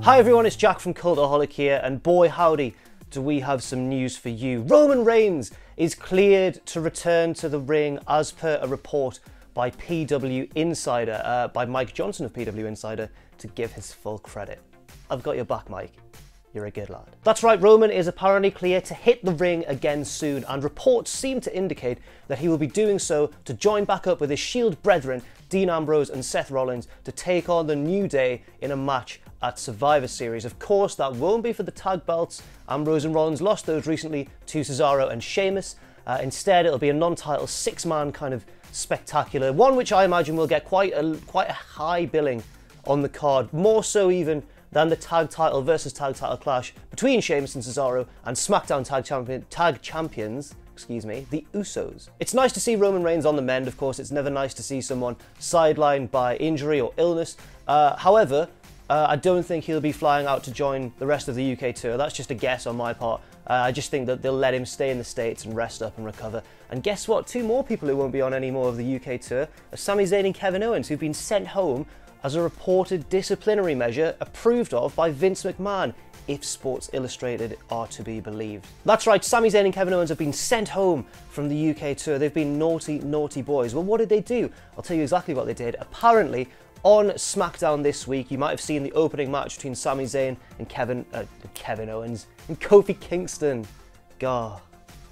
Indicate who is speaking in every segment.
Speaker 1: Hi everyone, it's Jack from Cultaholic here, and boy howdy do we have some news for you. Roman Reigns is cleared to return to the ring as per a report by PW Insider, by Mike Johnson of PW Insider, to give his full credit. I've got your back, Mike. You're a good lad. That's right, Roman is apparently clear to hit the ring again soon, and reports seem to indicate that he will be doing so to join back up with his Shield brethren, Dean Ambrose and Seth Rollins, to take on the New Day in a match at Survivor Series. Of course, that won't be for the tag belts. Ambrose and Rollins lost those recently to Cesaro and Sheamus. Instead, it'll be a non-title six-man kind of spectacular, one which I imagine will get quite a high billing on the card, more so even than the tag title versus tag title clash between Sheamus and Cesaro and SmackDown tag champions, the Usos. It's nice to see Roman Reigns on the mend, of course. It's never nice to see someone sidelined by injury or illness. However, I don't think he'll be flying out to join the rest of the UK tour. That's just a guess on my part. I just think that they'll let him stay in the States and rest up and recover. And guess what? Two more people who won't be on any more of the UK tour are Sami Zayn and Kevin Owens, who've been sent home as a reported disciplinary measure approved of by Vince McMahon, if Sports Illustrated are to be believed. That's right, Sami Zayn and Kevin Owens have been sent home from the UK tour. They've been naughty, naughty boys. Well, what did they do? I'll tell you exactly what they did. Apparently, on SmackDown this week, you might have seen the opening match between Sami Zayn and Kevin Owens and Kofi Kingston. Gah.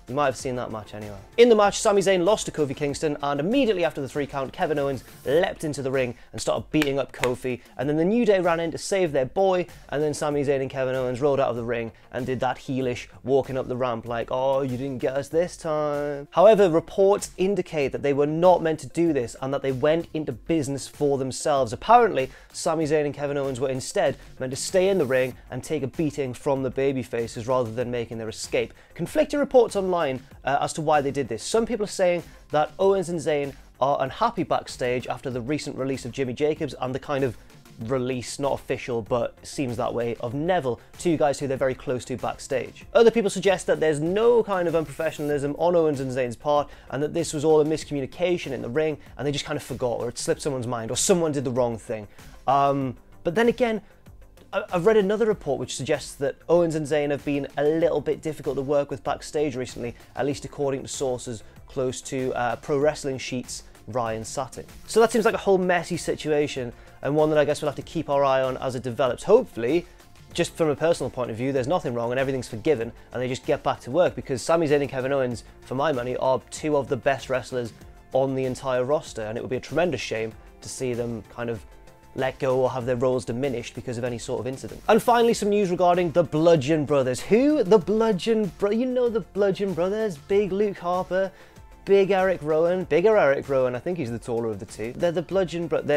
Speaker 1: You might have seen that match anyway. In the match, Sami Zayn lost to Kofi Kingston, and immediately after the 3 count, Kevin Owens leapt into the ring and started beating up Kofi, and then the New Day ran in to save their boy, and then Sami Zayn and Kevin Owens rolled out of the ring and did that heelish walking up the ramp like, oh, you didn't get us this time. However, reports indicate that they were not meant to do this and that they went into business for themselves. Apparently, Sami Zayn and Kevin Owens were instead meant to stay in the ring and take a beating from the babyfaces rather than making their escape. Conflicting reports online as to why they did this. Some people are saying that Owens and Zayn are unhappy backstage after the recent release of Jimmy Jacobs and the kind of release, not official, but seems that way, of Neville, two guys who they're very close to backstage. Other people suggest that there's no kind of unprofessionalism on Owens and Zayn's part and that this was all a miscommunication in the ring and they just kind of forgot, or it slipped someone's mind, or someone did the wrong thing. But then again, I've read another report which suggests that Owens and Zayn have been a little bit difficult to work with backstage recently, at least according to sources close to Pro Wrestling Sheet's Ryan Satin. So that seems like a whole messy situation, and one that I guess we'll have to keep our eye on as it develops. Hopefully, just from a personal point of view, there's nothing wrong and everything's forgiven and they just get back to work, because Sami Zayn and Kevin Owens, for my money, are two of the best wrestlers on the entire roster, and it would be a tremendous shame to see them kind of let go or have their roles diminished because of any sort of incident. And finally, some news regarding the Bludgeon Brothers. Who? The Bludgeon Brothers. You know the Bludgeon Brothers? Big Luke Harper, big Eric Rowan, bigger Eric Rowan. I think he's the taller of the two. They're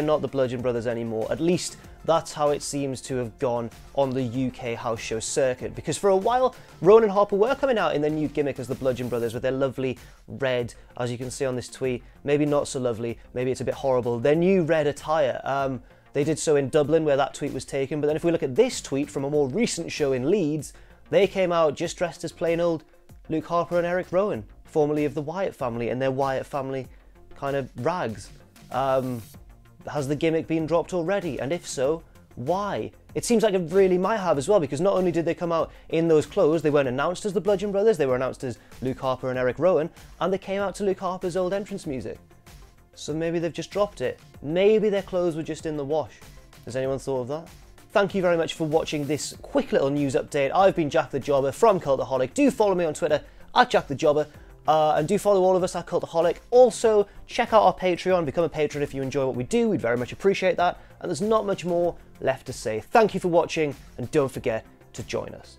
Speaker 1: not the Bludgeon Brothers anymore. At least that's how it seems to have gone on the UK house show circuit. Because for a while, Rowan and Harper were coming out in their new gimmick as the Bludgeon Brothers with their lovely red, as you can see on this tweet, maybe not so lovely, maybe it's a bit horrible, their new red attire. They did so in Dublin, where that tweet was taken, but then if we look at this tweet from a more recent show in Leeds, they came out just dressed as plain old Luke Harper and Eric Rowan, formerly of the Wyatt family, and their Wyatt family kind of rags. Has the gimmick been dropped already? And if so, why? It seems like it really might have as well, because not only did they come out in those clothes, they weren't announced as the Bludgeon Brothers, they were announced as Luke Harper and Eric Rowan, and they came out to Luke Harper's old entrance music. So maybe they've just dropped it. Maybe their clothes were just in the wash. Has anyone thought of that? Thank you very much for watching this quick little news update. I've been Jack the Jobber from Cultaholic. Do follow me on Twitter at Jack the Jobber, and do follow all of us at Cultaholic. Also, check out our Patreon. Become a patron if you enjoy what we do. We'd very much appreciate that. And there's not much more left to say. Thank you for watching, and don't forget to join us.